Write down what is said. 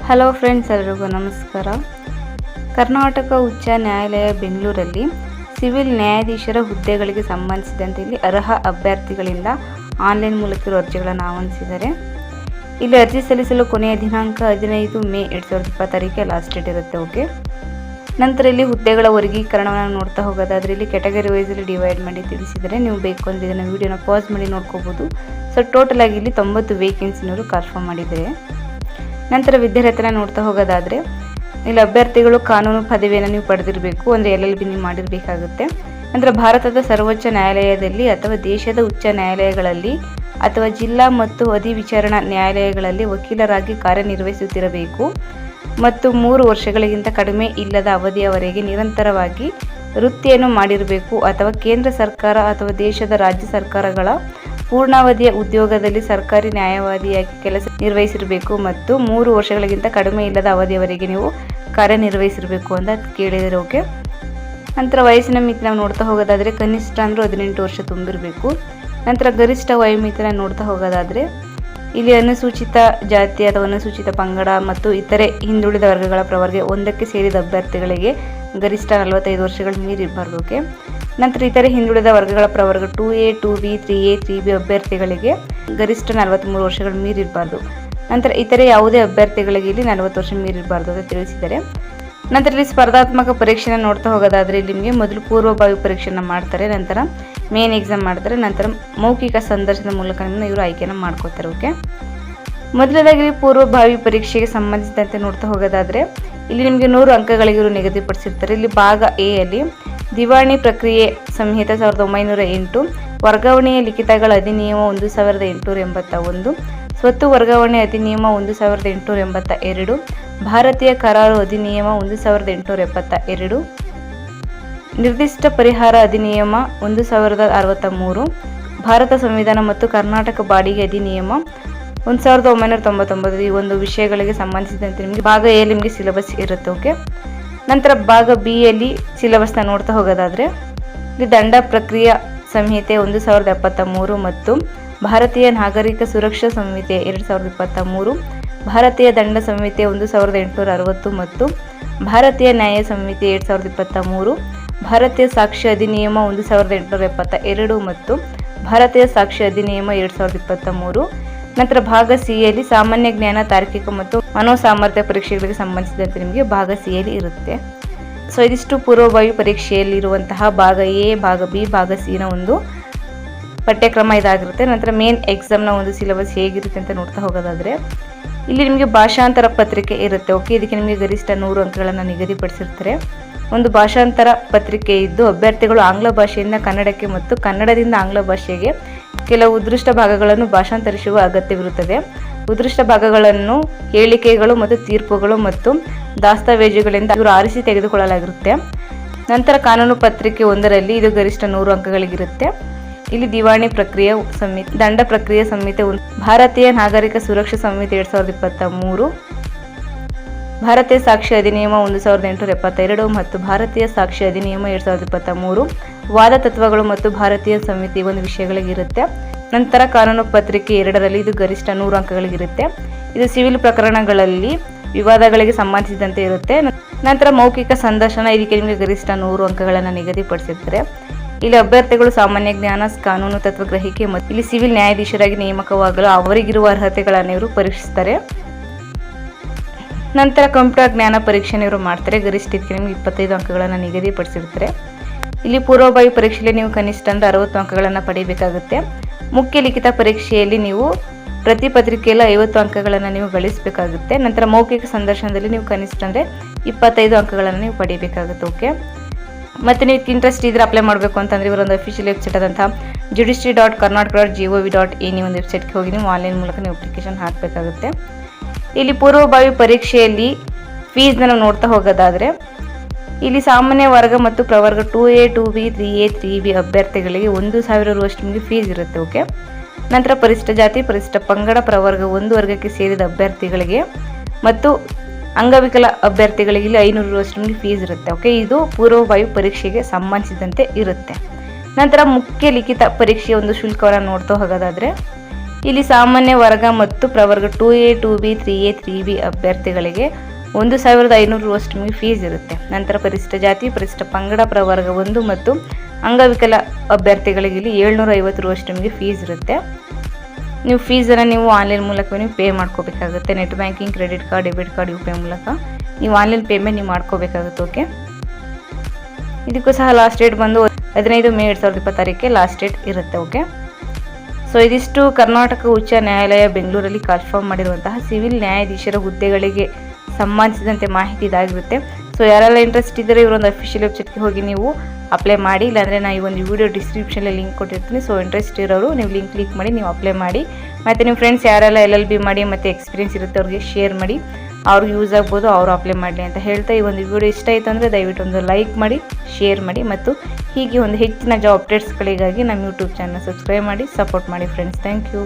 Hello friends, ಎಲ್ಲರಿಗೂ ನಮಸ್ಕಾರ. ಕರ್ನಾಟಕ ಉಚ್ಚ ನ್ಯಾಯಾಲಯ ಬೆಂಗಳೂರಲ್ಲಿ ಸಿವಿಲ್ ನ್ಯಾಯಾಧೀಶರ ಹುದ್ದೆಗಳಿಗೆ ಸಂಬಂಧಿಸಿದಂತೆ ಇಲ್ಲಿ ಅರ್ಹ ಅಭ್ಯರ್ಥಿಗಳಿಂದ ಆನ್ಲೈನ್ ಮೂಲಕ ಇರುವ ಅರ್ಜಿಗಳನ್ನು ಆಹ್ವಾನಿಸಿದ್ದಾರೆ. ಇಲ್ಲಿ ಅರ್ಜಿ ಸಲ್ಲಿಸಲು ಕೊನೆಯ ದಿನಾಂಕ 15 ಮೇ 2020 ಲಾಸ್ಟ್ ಡೇಟ್ ಇರುತ್ತೆ. ಓಕೆ, ನಂತರ ಇಲ್ಲಿ ಹುದ್ದೆಗಳ ವರ್ಗೀಕರಣವನ್ನು ನೋಡ್ತಾ ಹೋಗೋದಾದ್ರೆ ಇಲ್ಲಿ ಕ್ಯಾಟಗರಿ ವೈಸಲ್ಲಿ ಡಿವೈಡ್ ಮಾಡಿ ತಿಳಿಸಿದರೆ, ನೀವು ಬೇಕು ಅಂದರೆ ಇದನ್ನು ವಿಡಿಯೋನ ಪಾಸ್ ಮಾಡಿ ನೋಡ್ಕೋಬೋದು. ಸೊ ಟೋಟಲ್ ಆಗಿ ಇಲ್ಲಿ 90 ವೇಕೆನ್ಸಿನವರು ಕನ್ಫರ್ಮ್ ಮಾಡಿದ್ದಾರೆ. ನಂತರ ವಿದ್ಯಾರ್ಥಿನ ನೋಡ್ತಾ ಹೋಗೋದಾದರೆ ಇಲ್ಲಿ ಅಭ್ಯರ್ಥಿಗಳು ಕಾನೂನು ಪದವಿಯನ್ನು ನೀವು ಪಡೆದಿರಬೇಕು, ಅಂದರೆ LLB ನೀವು ಮಾಡಿರಬೇಕಾಗುತ್ತೆ. ನಂತರ ಭಾರತದ ಸರ್ವೋಚ್ಚ ನ್ಯಾಯಾಲಯದಲ್ಲಿ ಅಥವಾ ದೇಶದ ಉಚ್ಚ ನ್ಯಾಯಾಲಯಗಳಲ್ಲಿ ಅಥವಾ ಜಿಲ್ಲಾ ಮತ್ತು ಅಧಿವಿಚಾರಣಾ ನ್ಯಾಯಾಲಯಗಳಲ್ಲಿ ವಕೀಲರಾಗಿ ಕಾರ್ಯನಿರ್ವಹಿಸುತ್ತಿರಬೇಕು ಮತ್ತು 3 ವರ್ಷಗಳಿಗಿಂತ ಕಡಿಮೆ ಇಲ್ಲದ ಅವಧಿಯವರೆಗೆ ನಿರಂತರವಾಗಿ ವೃತ್ತಿಯನ್ನು ಮಾಡಿರಬೇಕು ಅಥವಾ ಕೇಂದ್ರ ಸರ್ಕಾರ ಅಥವಾ ದೇಶದ ರಾಜ್ಯ ಸರ್ಕಾರಗಳ ಪೂರ್ಣಾವಧಿಯ ಉದ್ಯೋಗದಲ್ಲಿ ಸರ್ಕಾರಿ ನ್ಯಾಯವಾದಿಯಾಗಿ ಕೆಲಸ ನಿರ್ವಹಿಸಿರಬೇಕು ಮತ್ತು 3 ವರ್ಷಗಳಿಗಿಂತ ಕಡಿಮೆ ಇಲ್ಲದ ಅವಧಿಯವರೆಗೆ ನೀವು ಕಾರ್ಯನಿರ್ವಹಿಸಿರಬೇಕು ಅಂತ ಕೇಳಿದರೆ. ಓಕೆ, ನಂತರ ವಯಸ್ಸಿನ ಮಿತಿ ನಾವು ನೋಡ್ತಾ ಹೋಗೋದಾದರೆ ಕನಿಷ್ಠ ಅಂದರೂ 18 ವರ್ಷ ತುಂಬಿರಬೇಕು. ನಂತರ ಗರಿಷ್ಠ ವಯೋಮಿತಿನ ನೋಡ್ತಾ ಹೋಗೋದಾದರೆ ಇಲ್ಲಿ ಅನುಸೂಚಿತ ಜಾತಿ ಅಥವಾ ಅನುಸೂಚಿತ ಪಂಗಡ ಮತ್ತು ಇತರೆ ಹಿಂದುಳಿದ ವರ್ಗಗಳ ಪ್ರವರ್ಗ 1ಕ್ಕೆ ಸೇರಿದ ಅಭ್ಯರ್ಥಿಗಳಿಗೆ ಗರಿಷ್ಠ 45 ವರ್ಷಗಳು ಮೀರಿರಬಾರ್ದು. ಓಕೆ, ನಂತರ ಇತರೆ ಹಿಂದುಳಿದ ವರ್ಗಗಳ ಪ್ರವರ್ಗ 2A, 2B, 3A, 3B ಅಭ್ಯರ್ಥಿಗಳಿಗೆ ಗರಿಷ್ಠ 43 ವರ್ಷಗಳು ಮೀರಿರಬಾರ್ದು. ನಂತರ ಇತರೆ ಯಾವುದೇ ಅಭ್ಯರ್ಥಿಗಳಿಗೆ ಇಲ್ಲಿ 40 ವರ್ಷ ಮೀರಿರಬಾರ್ದು ಅಂತ ತಿಳಿಸಿದ್ದಾರೆ. ನಂತರ ಇಲ್ಲಿ ಸ್ಪರ್ಧಾತ್ಮಕ ಪರೀಕ್ಷೆನ ನೋಡ್ತಾ ಹೋಗೋದಾದರೆ ಇಲ್ಲಿ ನಿಮಗೆ ಮೊದಲು ಪೂರ್ವಭಾವಿ ಪರೀಕ್ಷೆನ ಮಾಡ್ತಾರೆ, ನಂತರ ಮೇನ್ ಎಕ್ಸಾಮ್ ಮಾಡ್ತಾರೆ, ನಂತರ ಮೌಖಿಕ ಸಂದರ್ಶನದ ಮೂಲಕ ನಿಮ್ಮನ್ನು ಇವರು ಆಯ್ಕೆನ ಮಾಡ್ಕೋತಾರೆ. ಓಕೆ, ಮೊದಲನೇದಾಗಿ ಪೂರ್ವಭಾವಿ ಪರೀಕ್ಷೆಗೆ ಸಂಬಂಧಿಸಿದಂತೆ ನೋಡ್ತಾ ಹೋಗೋದಾದರೆ ಇಲ್ಲಿ ನಿಮಗೆ 100 ಅಂಕಗಳಿಗೆ ಇವರು ನಿಗದಿಪಡಿಸಿರ್ತಾರೆ. ಇಲ್ಲಿ ಭಾಗ ಎ ಅಲ್ಲಿ ದಿವಾಣಿ ಪ್ರಕ್ರಿಯೆ ಸಂಹಿತೆ 1908, ವರ್ಗಾವಣೆಯ ಲಿಖಿತಗಳ ಅಧಿನಿಯಮ 1881, ಸ್ವತ್ತು ವರ್ಗಾವಣೆ ಅಧಿನಿಯಮ 1882, ಭಾರತೀಯ ಕರಾರು ಅಧಿನಿಯಮ 1872, ನಿರ್ದಿಷ್ಟ ಪರಿಹಾರ ಅಧಿನಿಯಮ 1063, ಭಾರತ ಸಂವಿಧಾನ ಮತ್ತು ಕರ್ನಾಟಕ ಬಾಡಿಗೆ ಅಧಿನಿಯಮ 1999 ಈ ಒಂದು ವಿಷಯಗಳಿಗೆ ಸಂಬಂಧಿಸಿದಂತೆ ನಿಮಗೆ ಭಾಗ ಎ ನಿಮಗೆ ಸಿಲೆಬಸ್ ಇರುತ್ತೆ. ಓಕೆ, ನಂತರ ಭಾಗ ಬಿ ಯಲ್ಲಿ ಸಿಲೆಬಸ್ನ ನೋಡ್ತಾ ಹೋಗೋದಾದರೆ ಇಲ್ಲಿ ದಂಡ ಪ್ರಕ್ರಿಯೆ ಸಂಹಿತೆ 1073 ಮತ್ತು ಭಾರತೀಯ ನಾಗರಿಕ ಸುರಕ್ಷಾ ಸಂಹಿತೆ 2023, ಭಾರತೀಯ ದಂಡ ಸಂಹಿತೆ 1860 ಮತ್ತು ಭಾರತೀಯ ನ್ಯಾಯ ಸಂಹಿತೆ 2023, ಭಾರತೀಯ ಸಾಕ್ಷ್ಯ ಅಧಿನಿಯಮ 1872 ಮತ್ತು ಭಾರತೀಯ ಸಾಕ್ಷ್ಯ ಅಧಿನಿಯಮ 2023. ನಂತರ ಭಾಗ ಸಿ ಯಲ್ಲಿ ಸಾಮಾನ್ಯ ಜ್ಞಾನ, ತಾರ್ಕಿಕ ಮತ್ತು ಮನೋಸಾಮರ್ಥ್ಯ ಪರೀಕ್ಷೆಗಳಿಗೆ ಸಂಬಂಧಿಸಿದಂತೆ ನಿಮಗೆ ಭಾಗ ಸಿ ಯಲ್ಲಿ ಇರುತ್ತೆ. ಸೊ ಇದಿಷ್ಟು ಪೂರ್ವಭಾವಿ ಪರೀಕ್ಷೆಯಲ್ಲಿ ಇರುವಂತಹ ಭಾಗ ಎ, ಭಾಗ ಬಿ, ಭಾಗ ಸಿ ನ ಒಂದು ಪಠ್ಯಕ್ರಮ ಇದಾಗಿರುತ್ತೆ. ನಂತರ ಮೇನ್ ಎಕ್ಸಾಮ್ನ ಒಂದು ಸಿಲೆಬಸ್ ಹೇಗಿರುತ್ತೆ ಅಂತ ನೋಡ್ತಾ ಹೋಗೋದಾದರೆ ಇಲ್ಲಿ ನಿಮಗೆ ಭಾಷಾಂತರ ಪತ್ರಿಕೆ ಇರುತ್ತೆ. ಓಕೆ, ಇದಕ್ಕೆ ನಿಮಗೆ ಗರಿಷ್ಠ 100 ಅಂಕಗಳನ್ನು ನಿಗದಿಪಡಿಸಿರ್ತಾರೆ. ಒಂದು ಭಾಷಾಂತರ ಪತ್ರಿಕೆ ಇದ್ದು ಅಭ್ಯರ್ಥಿಗಳು ಆಂಗ್ಲ ಭಾಷೆಯಿಂದ ಕನ್ನಡಕ್ಕೆ ಮತ್ತು ಕನ್ನಡದಿಂದ ಆಂಗ್ಲ ಭಾಷೆಗೆ ಕೆಲವು ಉದ್ದಿಷ್ಟ ಭಾಗಗಳನ್ನು ಭಾಷಾಂತರಿಸುವ ಅಗತ್ಯವಿರುತ್ತದೆ. ಉದ್ದಿಷ್ಟ ಭಾಗಗಳನ್ನು ಹೇಳಿಕೆಗಳು ಮತ್ತು ತೀರ್ಪುಗಳು ಮತ್ತು ದಾಸ್ತಾವೇಜುಗಳಿಂದ ಇವರು ಆರಿಸಿ ತೆಗೆದುಕೊಳ್ಳಲಾಗಿರುತ್ತೆ. ನಂತರ ಕಾನೂನು ಪತ್ರಿಕೆ 1ರಲ್ಲಿ ಇದು ಗರಿಷ್ಠ 100 ಅಂಕಗಳಿಗಿರುತ್ತೆ. ಇಲ್ಲಿ ದಿವಾಣಿ ಪ್ರಕ್ರಿಯೆ ಸಂಹಿತೆ, ದಂಡ ಪ್ರಕ್ರಿಯೆ ಸಂಹಿತೆ, ಭಾರತೀಯ ನಾಗರಿಕ ಸುರಕ್ಷಾ ಸಂಹಿತೆ 2023, ಭಾರತೀಯ ಸಾಕ್ಷ್ಯ ಅಧಿನಿಯಮ 1872 ಮತ್ತು ಭಾರತೀಯ ಸಾಕ್ಷ್ಯ ಅಧಿನಿಯಮ 2023, ವಾದ ತತ್ವಗಳು ಮತ್ತು ಭಾರತೀಯ ಸಂಹಿತೆ ಒಂದು ವಿಷಯಗಳಿಗಿರುತ್ತೆ. ನಂತರ ಕಾನೂನು ಪತ್ರಿಕೆ 2ರಲ್ಲಿ ಇದು ಗರಿಷ್ಠ 100 ಅಂಕಗಳಿಗಿರುತ್ತೆ. ಇದು ಸಿವಿಲ್ ಪ್ರಕರಣಗಳಲ್ಲಿ ವಿವಾದಗಳಿಗೆ ಸಂಬಂಧಿಸಿದಂತೆ ಇರುತ್ತೆ. ನಂತರ ಮೌಖಿಕ ಸಂದರ್ಶನ, ಇದಕ್ಕೆ ನಿಮಗೆ ಗರಿಷ್ಠ 100 ಅಂಕಗಳನ್ನು ನಿಗದಿಪಡಿಸಿರ್ತಾರೆ. ಇಲ್ಲಿ ಅಭ್ಯರ್ಥಿಗಳು ಸಾಮಾನ್ಯ ಜ್ಞಾನ, ಕಾನೂನು ತತ್ವ ಗ್ರಹಿಕೆ ಮತ್ತು ಇಲ್ಲಿ ಸಿವಿಲ್ ನ್ಯಾಯಾಧೀಶರಾಗಿ ನೇಮಕವಾಗಲು ಅವರಿಗಿರುವ ಅರ್ಹತೆಗಳನ್ನು ಇವರು ಪರೀಕ್ಷಿಸ್ತಾರೆ. ನಂತರ ಕಂಪ್ಯೂಟರ್ ಜ್ಞಾನ ಪರೀಕ್ಷೆನ ಇವರು ಮಾಡ್ತಾರೆ. ಗರಿಷ್ಠ ಇದಕ್ಕೆ ನಿಮಗೆ 25 ಅಂಕಗಳನ್ನು ನಿಗದಿಪಡಿಸಿರ್ತಾರೆ. ಇಲ್ಲಿ ಪೂರ್ವಭಾವಿ ಪರೀಕ್ಷೆಯಲ್ಲಿ ನೀವು ಕನಿಷ್ಠ ಅಂದರೆ 60 ಅಂಕಗಳನ್ನು ಪಡೆಯಬೇಕಾಗುತ್ತೆ. ಮುಖ್ಯ ಲಿಖಿತ ಪರೀಕ್ಷೆಯಲ್ಲಿ ನೀವು ಪ್ರತಿ ಪತ್ರಿಕೆಯಲ್ಲಿ 50 ಅಂಕಗಳನ್ನು ನೀವು ಗಳಿಸಬೇಕಾಗುತ್ತೆ. ನಂತರ ಮೌಖಿಕ ಸಂದರ್ಶನದಲ್ಲಿ ನೀವು ಕನಿಷ್ಠ ಅಂದರೆ 25 ಅಂಕಗಳನ್ನು ನೀವು ಪಡೆಯಬೇಕಾಗುತ್ತೆ. ಓಕೆ, ಮತ್ತು ನೀವು ಇಂಟ್ರೆಸ್ಟ್ ಇದ್ರೆ ಅಪ್ಲೈ ಮಾಡಬೇಕು ಅಂತಂದರೆ ಇವರೊಂದು ಅಫಿಷಿಯಲ್ ವೆಬ್ಸೈಟ್ ಆದಂತಹ judiciary.karnataka.gov.in ಈ ಒಂದು ವೆಬ್ಸೈಟ್ಗೆ ಹೋಗಿ ನೀವು ಆನ್ಲೈನ್ ಮೂಲಕ ನೀವು ಅಪ್ಲಿಕೇಶನ್ ಹಾಕಬೇಕಾಗುತ್ತೆ. ಇಲ್ಲಿ ಪೂರ್ವಭಾವಿ ಪರೀಕ್ಷೆಯಲ್ಲಿ ಫೀಸ್ನ ನಾವು ನೋಡ್ತಾ ಹೋಗೋದಾದರೆ ಇಲ್ಲಿ ಸಾಮಾನ್ಯ ವರ್ಗ ಮತ್ತು ಪ್ರವರ್ಗ 2A, 2B, 3A, 3B ಅಭ್ಯರ್ಥಿಗಳಿಗೆ 1000 ರು ಅಷ್ಟು ನಿಮಗೆ ಫೀಸ್ ಇರುತ್ತೆ. ಓಕೆ, ನಂತರ ಪರಿಶಿಷ್ಟ ಜಾತಿ, ಪರಿಶಿಷ್ಟ ಪಂಗಡ ಪ್ರವರ್ಗ 1 ವರ್ಗಕ್ಕೆ ಸೇರಿದ ಅಭ್ಯರ್ಥಿಗಳಿಗೆ ಮತ್ತು ಅಂಗವಿಕಲ ಅಭ್ಯರ್ಥಿಗಳಿಗೆ ಇಲ್ಲಿ 500 ರು ಅಷ್ಟು ನಿಮಗೆ ಫೀಸ್ ಇರುತ್ತೆ. ಓಕೆ, ಇದು ಪೂರ್ವಭಾವಿ ಪರೀಕ್ಷೆಗೆ ಸಂಬಂಧಿಸಿದಂತೆ ಇರುತ್ತೆ. ನಂತರ ಮುಖ್ಯ ಲಿಖಿತ ಪರೀಕ್ಷೆಯ ಒಂದು ಶುಲ್ಕವನ್ನು ನೋಡ್ತಾ ಹೋಗೋದಾದರೆ ಇಲ್ಲಿ ಸಾಮಾನ್ಯ ವರ್ಗ ಮತ್ತು ಪ್ರವರ್ಗ 2A 2B 3A 3B ಅಭ್ಯರ್ಥಿಗಳಿಗೆ 1,500 ರು ಅಷ್ಟು ನಿಮಗೆ ಫೀಸ್ ಇರುತ್ತೆ. ನಂತರ ಪರಿಶಿಷ್ಟ ಜಾತಿ, ಪರಿಶಿಷ್ಟ ಪಂಗಡ, ಪ್ರವರ್ಗ 1 ಮತ್ತು ಅಂಗವಿಕಲ ಅಭ್ಯರ್ಥಿಗಳಿಗೆ ಇಲ್ಲಿ 750 ರು ಅಷ್ಟು ನಿಮಗೆ ಫೀಸ್ ಇರುತ್ತೆ. ನೀವು ಫೀಸನ್ನು ನೀವು ಆನ್ಲೈನ್ ಮೂಲಕ ನೀವು ಪೇ ಮಾಡ್ಕೋಬೇಕಾಗುತ್ತೆ. Net banking, credit card, debit card, UPI ಮೂಲಕ ನೀವು ಆನ್ಲೈನ್ ಪೇಮೆಂಟ್ ನೀವು ಮಾಡ್ಕೋಬೇಕಾಗುತ್ತೆ. ಓಕೆ, ಇದಕ್ಕೂ ಸಹ ಲಾಸ್ಟ್ ಡೇಟ್ ಬಂದು 15 ಮೇ 2026 ಲಾಸ್ಟ್ ಡೇಟ್ ಇರುತ್ತೆ. ಓಕೆ, ಸೊ ಇದಿಷ್ಟು ಕರ್ನಾಟಕ ಉಚ್ಚ ನ್ಯಾಯಾಲಯ ಬೆಂಗಳೂರಲ್ಲಿ ಕನ್ಫರ್ಮ್ ಮಾಡಿರುವಂತಹ ಸಿವಿಲ್ ನ್ಯಾಯಾಧೀಶರ ಹುದ್ದೆಗಳಿಗೆ ಸಂಬಂಧಿಸಿದಂತೆ ಮಾಹಿತಿ ಇದಾಗಿರುತ್ತೆ. ಸೊ ಯಾರೆಲ್ಲ ಇಂಟ್ರೆಸ್ಟ್ ಇದ್ದರೆ ಇವರೊಂದು ಅಫಿಷಿಯಲ್ ವೆಬ್ಸೈಟ್ಗೆ ಹೋಗಿ ನೀವು ಅಪ್ಲೈ ಮಾಡಿ, ಇಲ್ಲಾಂದರೆ ನಾನು ಈ ಒಂದು ವಿಡಿಯೋ ಡಿಸ್ಕ್ರಿಪ್ಷನಲ್ಲಿ ಲಿಂಕ್ ಕೊಟ್ಟಿರ್ತೀನಿ. ಸೊ ಇಂಟ್ರೆಸ್ಟ್ ಇರೋರು ನೀವು ಲಿಂಕ್ ಕ್ಲಿಕ್ ಮಾಡಿ ನೀವು ಅಪ್ಲೈ ಮಾಡಿ. ಮತ್ತು ನಿಮ್ಮ ಫ್ರೆಂಡ್ಸ್ ಯಾರೆಲ್ಲ LLB ಮಾಡಿ ಮತ್ತು ಎಕ್ಸ್ಪೀರಿಯನ್ಸ್ ಇರುತ್ತೆ ಅವ್ರಿಗೆ ಶೇರ್ ಮಾಡಿ, ಅವ್ರಿಗೆ ಯೂಸ್ ಆಗ್ಬೋದು, ಅವರು ಅಪ್ಲೈ ಮಾಡಲಿ ಅಂತ ಹೇಳ್ತಾ ಈ ಒಂದು ವಿಡಿಯೋ ಇಷ್ಟ ಆಯಿತು ಅಂದರೆ ದಯವಿಟ್ಟು ಒಂದು ಲೈಕ್ ಮಾಡಿ, ಶೇರ್ ಮಾಡಿ ಮತ್ತು ಹೀಗೆ ಒಂದು ಹೆಚ್ಚಿನ ಜಾಬ್ ಅಪ್ಡೇಟ್ಸ್ಗಳಿಗಾಗಿ ನಮ್ಮ ಯೂಟ್ಯೂಬ್ ಚಾನಲ್ ಸಬ್ಸ್ಕ್ರೈಬ್ ಮಾಡಿ, ಸಪೋರ್ಟ್ ಮಾಡಿ ಫ್ರೆಂಡ್ಸ್. Thank you.